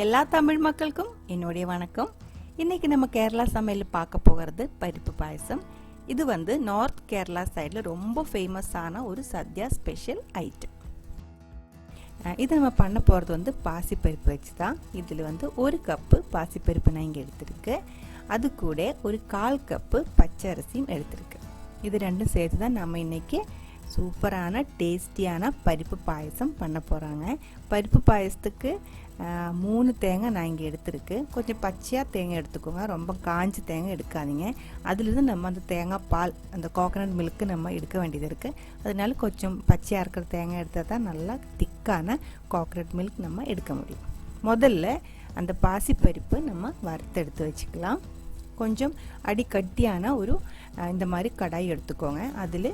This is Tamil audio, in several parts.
எல்லா தமிழ் மக்களுக்கும் என்னுடைய வணக்கம். இன்னைக்கு நம்ம கேரளா சமையல் பார்க்க போகிறது பருப்பு பாயசம். இது வந்து நார்த் கேரளா சைடில் ரொம்ப ஃபேமஸான ஒரு சத்யா ஸ்பெஷல் ஐட்டம். இது நம்ம பண்ண போகிறது வந்து பாசிப்பருப்பு வச்சு தான். இதில் வந்து 1 கப்பு பாசிப்பருப்பு நான் இங்கே எடுத்துருக்கு. அது கூட ஒரு 1/4 கப்பு பச்சை அரிசியும் எடுத்துருக்கு. இது ரெண்டும் சேர்த்து தான் நம்ம இன்னைக்கு சூப்பரான டேஸ்டியான பருப்பு பாயசம் பண்ண போகிறாங்க. பருப்பு பாயசத்துக்கு 3 தேங்காய் நான் இங்கே எடுத்துருக்கு. கொஞ்சம் பச்சையாக தேங்காய் எடுத்துக்கோங்க, ரொம்ப காஞ்சி தேங்காய் எடுக்காதீங்க. அதுலேருந்து நம்ம அந்த தேங்காய் பால், அந்த கோகனட் மில்க்கு நம்ம எடுக்க வேண்டியது இருக்குது. அதனால கொஞ்சம் பச்சையாக இருக்கிற தேங்காய் எடுத்தால் தான் நல்லா திக்கான கோகனட் மில்க் நம்ம எடுக்க முடியும். முதல்ல அந்த பாசிப்பருப்பு நம்ம வறுத்து எடுத்து வச்சுக்கலாம். கொஞ்சம் அடிக்கட்டியான ஒரு இந்த மாதிரி கடாய் எடுத்துக்கோங்க. அதில்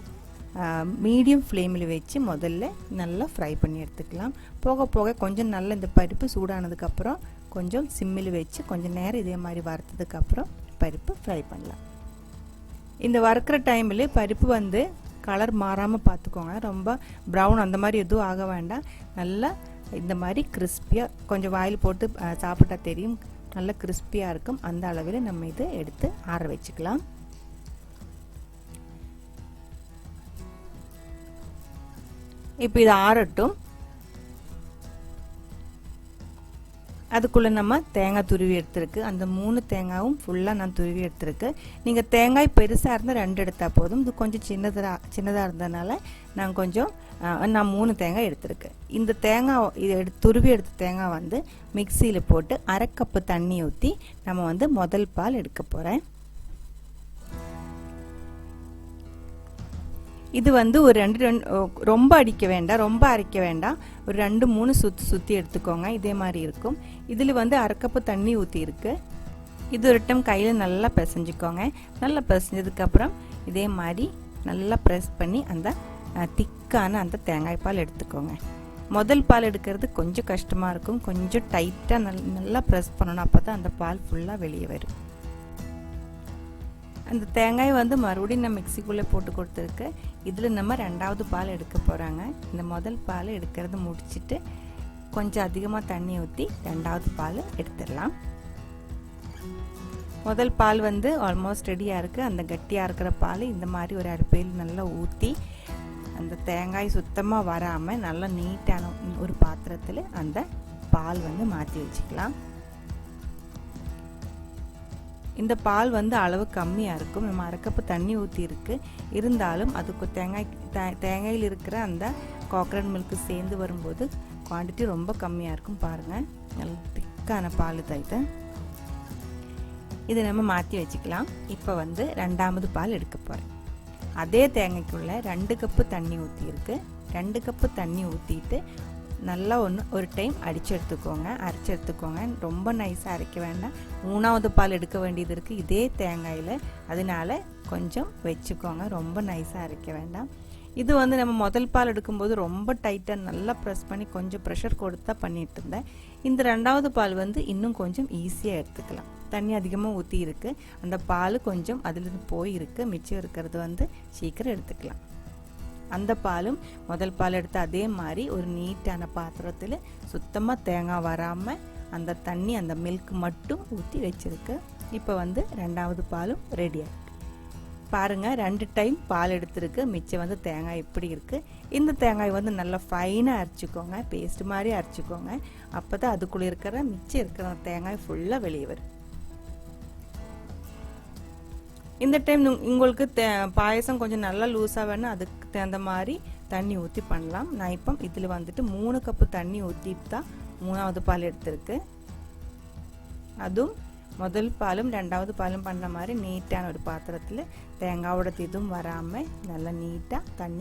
மீடியம் ஃப்ளேமில் வச்சு முதல்ல நல்லா ஃப்ரை பண்ணி எடுத்துக்கலாம். போக போக கொஞ்சம் நல்லா இந்த பருப்பு சூடானதுக்கப்புறம் கொஞ்சம் சிம்மில் வச்சு கொஞ்சம் நேரம் இதே மாதிரி வறுத்ததுக்கப்புறம் பருப்பு ஃப்ரை பண்ணலாம். இந்த வறுக்கிற டைமில் பருப்பு வந்து கலர் மாறாமல் பார்த்துக்கோங்க. ரொம்ப ப்ரௌன் அந்த மாதிரி எதுவும் ஆக வேண்டாம். நல்லா இந்த மாதிரி கிறிஸ்பியாக கொஞ்சம் வாயில் போட்டு சாப்பிட்டா தெரியும், நல்லா கிறிஸ்பியாக இருக்கும். அந்த அளவில் நம்ம இதை எடுத்து ஆற வச்சுக்கலாம். இப்போ இது ஆறட்டும். அதுக்குள்ளே நம்ம தேங்காய் துருவி எடுத்துருக்கு. அந்த 3 தேங்காயும் ஃபுல்லாக நான் துருவி எடுத்துருக்கு. நீங்கள் தேங்காய் பெருசாக இருந்தால் 2 எடுத்தால் போதும். இது கொஞ்சம் சின்னதாக இருந்ததுனால நான் 3 தேங்காய் எடுத்துருக்கு. இந்த தேங்காய் இது துருவி எடுத்த தேங்காய் வந்து மிக்சியில் போட்டு 1/2 கப்பு தண்ணி ஊற்றி நம்ம வந்து முதல் பால் எடுக்க போகிறேன். இது வந்து ஒரு ரொம்ப அடிக்க வேண்டாம், ரொம்ப அரைக்க வேண்டாம். ஒரு 2-3 சுற்றி எடுத்துக்கோங்க. இதே மாதிரி இருக்கும். இதில் வந்து 1/2 கப்பு தண்ணி ஊற்றி இருக்கு. இது ஒரு டைம் கையில் நல்லா பிசைஞ்சுக்கோங்க. நல்லா பிசைஞ்சதுக்கப்புறம் இதே மாதிரி நல்லா ப்ரெஸ் பண்ணி அந்த திக்கான அந்த தேங்காய் பால் எடுத்துக்கோங்க. முதல் பால் எடுக்கிறது கொஞ்சம் கஷ்டமாக இருக்கும். கொஞ்சம் டைட்டாக நல்லா ப்ரெஸ் பண்ணணும். அப்போ தான் அந்த பால் ஃபுல்லாக வெளியே வரும். அந்த தேங்காய் வந்து மறுபடியும் நான் மிக்சிக்குள்ளே போட்டு கொடுத்துருக்கு. இதில் நம்ம 2வது பால் எடுக்க போகிறாங்க. இந்த முதல் பால் எடுக்கிறது முடிச்சுட்டு கொஞ்சம் அதிகமாக தண்ணி ஊற்றி 2வது பால் எடுத்துடலாம். முதல் பால் வந்து ஆல்மோஸ்ட் ரெடியாக இருக்குது. அந்த கட்டியாக இருக்கிற பால் இந்த மாதிரி ஒரு அடுப்பையில் நல்லா ஊற்றி அந்த தேங்காய் சுத்தமாக வராமல் நல்லா நீட்டான ஒரு பாத்திரத்தில் அந்த பால் வந்து மாற்றி வச்சுக்கலாம். இந்த பால் வந்து அளவு கம்மியாக இருக்கும். நம்ம 1/2 கப்பு தண்ணி ஊற்றி இருக்கு. இருந்தாலும் அதுக்கு தேங்காயில் இருக்கிற அந்த கோகனட் மில்க்கு சேர்ந்து வரும்போது குவான்டிட்டி ரொம்ப கம்மியாக இருக்கும். பாருங்கள், நல்ல திக்கான பால் தான். இதை நம்ம மாற்றி வச்சுக்கலாம். இப்போ வந்து 2வது பால் எடுக்க போகிறேன். அதே தேங்காய்க்குள்ளே 2 கப்பு தண்ணி ஊற்றி இருக்கு. 2 கப்பு தண்ணி ஊற்றிட்டு நல்லா ஒரு டைம் அரைச்சி எடுத்துக்கோங்க. ரொம்ப நைஸாக அரைக்க வேண்டாம். 3வது பால் எடுக்க வேண்டியது இருக்குது இதே தேங்காயில். அதனால கொஞ்சம் வச்சுக்கோங்க, ரொம்ப நைஸாக அரைக்க வேண்டாம். இது வந்து நம்ம முதல் பால் எடுக்கும்போது ரொம்ப டைட்டாக நல்லா ப்ரெஸ் பண்ணி கொஞ்சம் ப்ரெஷர் கொடுத்தா பண்ணிட்டு இருந்தேன். இந்த 2வது பால் வந்து இன்னும் கொஞ்சம் ஈஸியாக எடுத்துக்கலாம். தண்ணி அதிகமாக ஊற்றி இருக்குது. அந்த பால் கொஞ்சம் அதிலிருந்து போயிருக்கு. மிச்சம் இருக்கிறது வந்து சீக்கிரம் எடுத்துக்கலாம். அந்த பாலும் முதல் பால் எடுத்து அதே மாதிரி ஒரு நீட்டான பாத்திரத்தில் சுத்தமாக தேங்காய் வராமல் அந்த தண்ணி அந்த மில்க் மட்டும் ஊற்றி வச்சுருக்கு. இப்போ வந்து 2வது பாலும் ரெடியாக இருக்குது. பாருங்கள், 2 டைம் பால் எடுத்துருக்கு. மிச்சம் வந்து தேங்காய் இப்படி இருக்குது. இந்த தேங்காய் வந்து நல்லா ஃபைனாக அரைச்சிக்கோங்க, பேஸ்ட் மாதிரி அரைச்சிக்கோங்க. அப்போ தான் அதுக்குள்ளே இருக்கிற மிச்சம் இருக்கிற தேங்காய் ஃபுல்லாக வெளியே வரும். இந்த டைம் உங்களுக்கு பாயசம் கொஞ்சம் நல்லா லூஸாக வேணும், அதுக்கு தகுந்த மாதிரி தண்ணி ஊற்றி பண்ணலாம். நான் இப்போ இதில் வந்துட்டு 3 கப்பு தண்ணி ஊற்றி தான் 3வது பால் எடுத்துருக்கு. அதுவும் முதல் பாலும் 2வது பாலும் பண்ண மாதிரி நீட்டான ஒரு பாத்திரத்தில் தேங்காயோட இதுவும் வராமல் நல்லா நீட்டாக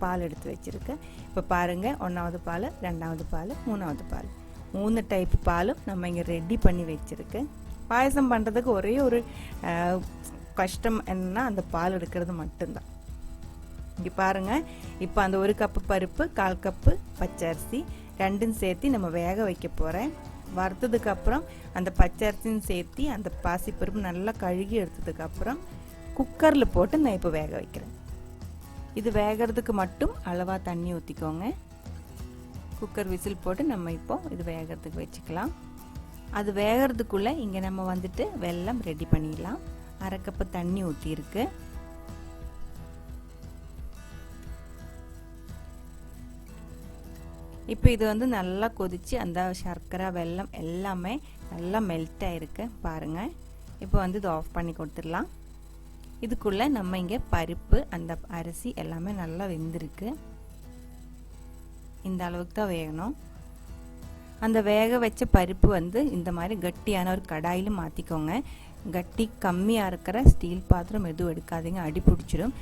பால் எடுத்து வச்சுருக்கு. இப்போ பாருங்கள், 1வது பால், 2வது பால், 3வது பால், 3 டைப் பாலும் நம்ம இங்கே ரெடி பண்ணி வச்சுருக்கு. பாயசம் பண்ணுறதுக்கு ஒரே ஒரு கஷ்டம் என்னன்னா அந்த பால் எடுக்கிறது மட்டும்தான். இங்கே பாருங்கள், இப்போ அந்த 1 கப்பு பருப்பு, 1/4 கப்பு பச்சரிசி ரெண்டும் சேர்த்து நம்ம வேக வைக்க போகிறேன். வறுத்ததுக்கப்புறம் அந்த பச்சரிசியும் சேர்த்து அந்த பாசிப்பருப்பு நல்லா கழுகி எடுத்ததுக்கப்புறம் குக்கரில் போட்டு நான் இப்போ வேக வைக்கிறேன். இது வேகிறதுக்கு மட்டும் அளவாக தண்ணி ஊற்றிக்கோங்க. குக்கர் விசில் போட்டு நம்ம இப்போ இது வேகிறதுக்கு வச்சுக்கலாம். அது வேகிறதுக்குள்ளே இங்கே நம்ம வந்துட்டு வெல்லம் ரெடி பண்ணிடலாம். அரை கப்பு தண்ணி ஊற்றிருக்கு. இப்போ இது வந்து நல்லா கொதிச்சு அந்த சர்க்கரை வெல்லம் எல்லாமே நல்லா மெல்ட் ஆகிருக்கு பாருங்கள். இப்போ வந்து இது ஆஃப் பண்ணி கொடுத்துடலாம். இதுக்குள்ளே நம்ம இங்கே பருப்பு அந்த அரிசி எல்லாமே நல்லா வெந்திருக்கு. இந்த அளவுக்கு தான் வேகணும். அந்த வேக வச்ச பருப்பு வந்து இந்த மாதிரி கட்டியான ஒரு கடாயில் மாற்றிக்கோங்க. கட்டி கம்மியாக இருக்கிற ஸ்டீல் பாத்திரம் எதுவும் எடுக்காதீங்க, அடி பிடிச்சிடும்.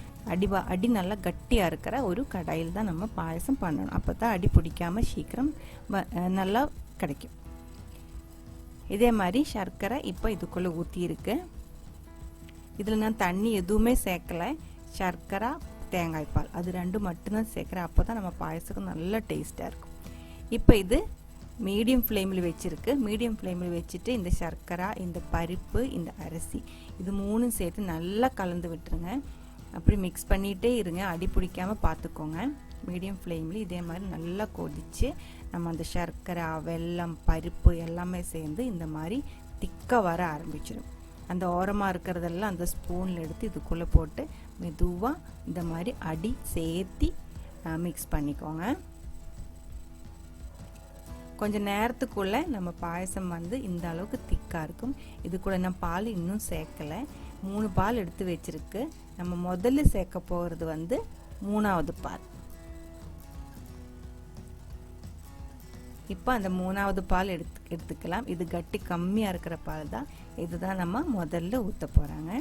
அடி நல்லா கட்டியாக இருக்கிற ஒரு கடாயில் தான் நம்ம பாயசம் பண்ணணும். அப்போ தான் அடி பிடிக்காமல் சீக்கிரம் நல்லா கிடைக்கும். இதே மாதிரி சர்க்கரை இப்போ இதுக்குள்ளே ஊற்றியிருக்கு. இதில் நான் தண்ணி எதுவுமே சேர்க்கலை, சர்க்கரை தேங்காய் பால் அது ரெண்டும் மட்டும்தான் சேர்க்குறேன். அப்போ தான் நம்ம பாயசத்துக்கு நல்ல டேஸ்ட்டாக இருக்கும். இப்போ இது மீடியம் ஃப்ளேமில் வச்சுருக்கு. மீடியம் ஃப்ளேமில் வச்சுட்டு இந்த சர்க்கரை, இந்த பருப்பு, இந்த அரிசி இது மூணும் சேர்த்து நல்லா கலந்து விட்டுருங்க. அப்படி மிக்ஸ் பண்ணிகிட்டே இருங்க, அடி பிடிக்காமல் பார்த்துக்கோங்க. மீடியம் ஃப்ளேமில் இதே மாதிரி நல்லா கொதித்து நம்ம அந்த சர்க்கரை வெல்லம் பருப்பு எல்லாமே சேர்ந்து இந்த மாதிரி திக்காக வர ஆரம்பிச்சிடும். அந்த ஓரமாக இருக்கிறதெல்லாம் அந்த ஸ்பூனில் எடுத்து இதுக்குள்ளே போட்டு மெதுவாக இந்த மாதிரி அடி சேர்த்தி மிக்ஸ் பண்ணிக்கோங்க. கொஞ்சம் நேரத்துக்குள்ளே நம்ம பாயசம் வந்து இந்த அளவுக்கு திக்காக இருக்கும். இது கூட நான் பால் இன்னும் சேர்க்கலை, 3 பால் எடுத்து வச்சுருக்கு. நம்ம முதல்ல சேர்க்க போகிறது வந்து 3வது பால். இப்போ அந்த 3வது பால் எடுத்துக்கலாம். இது கட்டி கம்மியாக இருக்கிற பால் தான். இதுதான் நம்ம முதல்ல ஊற்ற போகிறாங்க.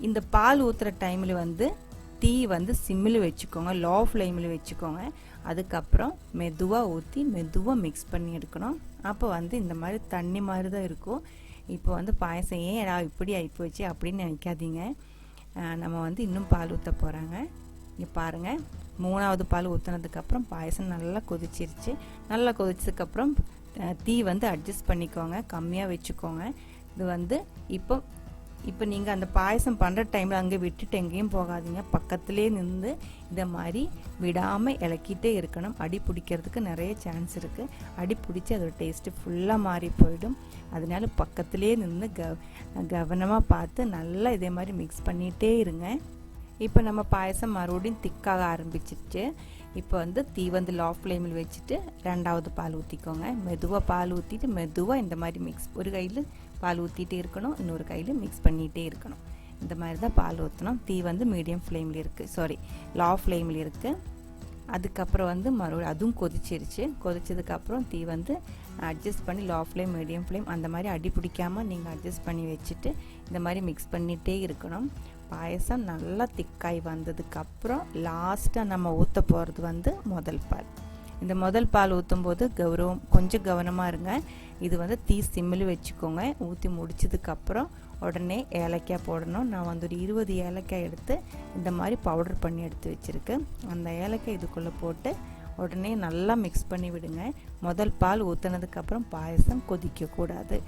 இந்த பால் ஊற்றுற டைமில் வந்து தீ வந்து சிம்மில் வச்சுக்கோங்க, லோ ஃப்ளேமில் வச்சுக்கோங்க. அதுக்கப்புறம் மெதுவாக ஊற்றி மெதுவாக மிக்ஸ் பண்ணி எடுக்கணும். அப்போ வந்து இந்த மாதிரி தண்ணி மாதிரி தான் இருக்கும். இப்போ வந்து பாயசம் ஏன் இப்படி ஆகிப்போச்சு அப்படின்னு நினைக்காதீங்க. நம்ம வந்து இன்னும் பால் ஊற்ற போகிறாங்க. இங்கே பாருங்கள், 3வது பால் ஊற்றுனதுக்கப்புறம் பாயசம் நல்லா கொதிச்சிருச்சு. நல்லா கொதிச்சதுக்கப்புறம் தீ வந்து அட்ஜஸ்ட் பண்ணிக்கோங்க, கம்மியாக வச்சுக்கோங்க. இது வந்து இப்போ நீங்கள் அந்த பாயசம் பண்ணுற டைமில் அங்கே விட்டுட்டு எங்கேயும் போகாதீங்க, பக்கத்துலேயே நின்று இதை மாதிரி விடாமல் இலக்கிட்டே இருக்கணும். அடி பிடிக்கிறதுக்கு நிறைய சான்ஸ் இருக்குது. அடி பிடிச்சி அதோட டேஸ்ட்டு ஃபுல்லாக மாறி போயிடும். அதனால பக்கத்துலேயே நின்று கவனமாக பார்த்து நல்லா இதே மாதிரி மிக்ஸ் பண்ணிகிட்டே இருங்க. இப்போ நம்ம பாயசம் மறுபடியும் திக்காக ஆரம்பிச்சிட்டு இப்போ வந்து தீ வந்து லோ ஃப்ளேமில் வச்சுட்டு 2வது பால் ஊற்றிக்கோங்க. மெதுவாக பால் ஊற்றிட்டு மெதுவாக இந்த மாதிரி மிக்ஸ், ஒரு கையில் பால் ஊற்றிட்டே இருக்கணும், இன்னொரு கையில் மிக்ஸ் பண்ணிகிட்டே இருக்கணும். இந்த மாதிரி தான் பால் ஊற்றணும். தீ வந்து மீடியம் ஃப்ளேமில் இருக்குது, லோ ஃப்ளேமில் இருக்குது. அதுக்கப்புறம் வந்து மறுபடியும் அதுவும் கொதிச்சிருச்சு. கொதிச்சதுக்கப்புறம் தீ வந்து அட்ஜஸ்ட் பண்ணி லோ ஃப்ளேம் மீடியம் ஃப்ளேம் அந்த மாதிரி அடி பிடிக்காமல் நீங்கள் அட்ஜஸ்ட் பண்ணி வச்சுட்டு இந்த மாதிரி மிக்ஸ் பண்ணிகிட்டே இருக்கணும். பாயசம் நல்லா திக்காய் வந்ததுக்கப்புறம் லாஸ்ட்டாக நம்ம ஊற்ற போகிறது வந்து முதல் பால். இந்த முதல் பால் ஊற்றும் போது கொஞ்சம் கவனமாக இருங்க. இது வந்து தீ சிம்மில் வச்சுக்கோங்க. ஊற்றி முடிச்சதுக்கப்புறம் உடனே ஏலக்காய் போடணும். நான் வந்து ஒரு 20 ஏலக்காய் எடுத்து இந்த மாதிரி பவுடர் பண்ணி எடுத்து வச்சுருக்கேன். அந்த ஏலக்காய் இதுக்குள்ளே போட்டு உடனே நல்லா மிக்ஸ் பண்ணி விடுங்க. முதல் பால் ஊற்றினதுக்கப்புறம் பாயசம் கொதிக்கக்கூடாது.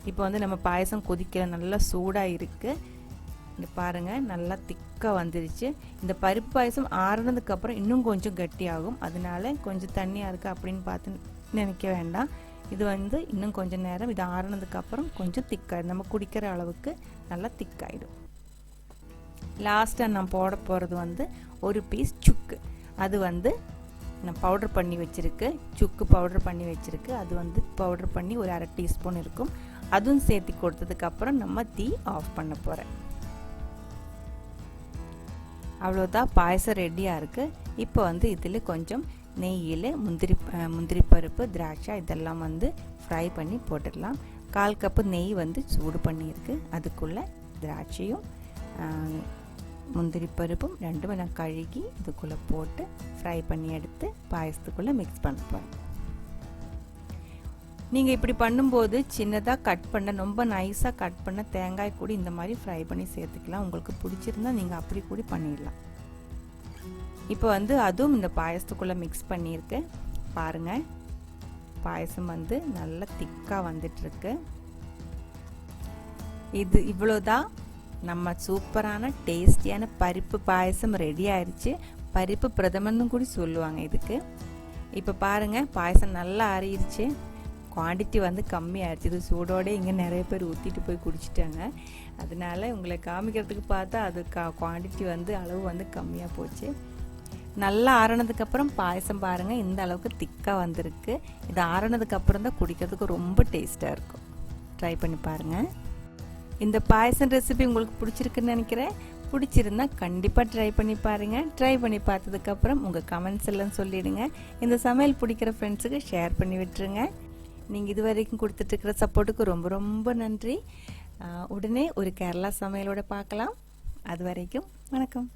இப்போ வந்து நம்ம பாயசம் கொதிக்கிற நல்லா சூடாக இருக்குது. இங்கே பாருங்கள், நல்லா திக்காக வந்துருச்சு. இந்த பருப்பு பாயசம் ஆறுனதுக்கப்புறம் இன்னும் கொஞ்சம் கட்டியாகும். அதனால கொஞ்சம் தண்ணியாக இருக்குது அப்படின்னு பார்த்து நினைக்க வேண்டாம். இது வந்து இன்னும் கொஞ்சம் நேரம் இது ஆறுனதுக்கப்புறம் கொஞ்சம் திக்காயிடும். நம்ம குடிக்கிற அளவுக்கு நல்லா திக்காயிடும். லாஸ்ட்டாக நான் போட போகிறது வந்து ஒரு பீஸ் சுக்கு. அது வந்து நான் பவுடர் பண்ணி வச்சுருக்கு, சுக்கு பவுடர் பண்ணி வச்சுருக்கு. அது வந்து பவுடர் பண்ணி ஒரு 1/2 டீஸ்பூன் இருக்கும். அதுவும் சேர்த்து கொடுத்ததுக்கப்புறம் நம்ம தீ ஆஃப் பண்ண போகிறேன். அவ்வளோதான், பாயசம் ரெடியாக இருக்குது. இப்போ வந்து இதில் கொஞ்சம் நெய்யில் முந்திரி பருப்பு, திராட்சை இதெல்லாம் வந்து ஃப்ரை பண்ணி போட்டுடலாம். 1/4 கப்பு நெய் வந்து சூடு பண்ணியிருக்கு. அதுக்குள்ளே திராட்சையும் முந்திரி பருப்பும் ரெண்டுமே நான் கழுகி இதுக்குள்ளே போட்டு ஃப்ரை பண்ணி எடுத்து பாயசத்துக்குள்ளே மிக்ஸ் பண்ண போகிறேன். நீங்கள் இப்படி பண்ணும்போது சின்னதாக கட் பண்ண, ரொம்ப நைஸாக கட் பண்ண தேங்காய் கூட இந்த மாதிரி ஃப்ரை பண்ணி சேர்த்துக்கலாம். உங்களுக்கு பிடிச்சிருந்தா நீங்கள் அப்படி கூட பண்ணிடலாம். இப்போ வந்து அதுவும் இந்த பாயசத்துக்குள்ளே மிக்ஸ் பண்ணியிருக்கு. பாருங்கள், பாயசம் வந்து நல்லா திக்காக வந்துட்டுருக்கு. இது இவ்வளோதான், நம்ம சூப்பரான டேஸ்டியான பருப்பு பாயசம் ரெடி ஆயிடுச்சு. பருப்பு பிரதமன்னு கூட சொல்லுவாங்க இதுக்கு. இப்போ பாருங்கள் பாயசம் நல்லா ஆறிடுச்சு. குவான்டிட்டி வந்து கம்மியாகிடுச்சு. இது சூடோடு இங்கே நிறைய பேர் ஊற்றிட்டு போய் குடிச்சிட்டாங்க. அதனால உங்களை காமிக்கிறதுக்கு பார்த்தா அது குவான்டிட்டி வந்து அளவு வந்து கம்மியாக போச்சு. நல்லா ஆறினதுக்கப்புறம் பாயசம் பாருங்கள் இந்த அளவுக்கு திக்காக வந்திருக்கு. இது ஆறினதுக்கப்புறம் தான் குடிக்கிறதுக்கு ரொம்ப டேஸ்ட்டாக இருக்கும். ட்ரை பண்ணி பாருங்கள். இந்த பாயசம் ரெசிபி உங்களுக்கு பிடிச்சிருக்குன்னு நினைக்கிறேன். பிடிச்சிருந்தா கண்டிப்பாக ட்ரை பண்ணி பாருங்கள். ட்ரை பண்ணி பார்த்ததுக்கப்புறம் உங்கள் கமெண்ட்ஸ் எல்லாம் சொல்லிவிடுங்க. இந்த சமையல் பிடிக்கிற ஃப்ரெண்ட்ஸுக்கு ஷேர் பண்ணி விட்டுருங்க. நீங்கள் இது வரைக்கும் கொடுத்துட்ருக்கிற சப்போர்ட்டுக்கு ரொம்ப ரொம்ப நன்றி. உடனே ஒரு கேரளா சமையலோடு பார்க்கலாம். அது வரைக்கும் வணக்கம்.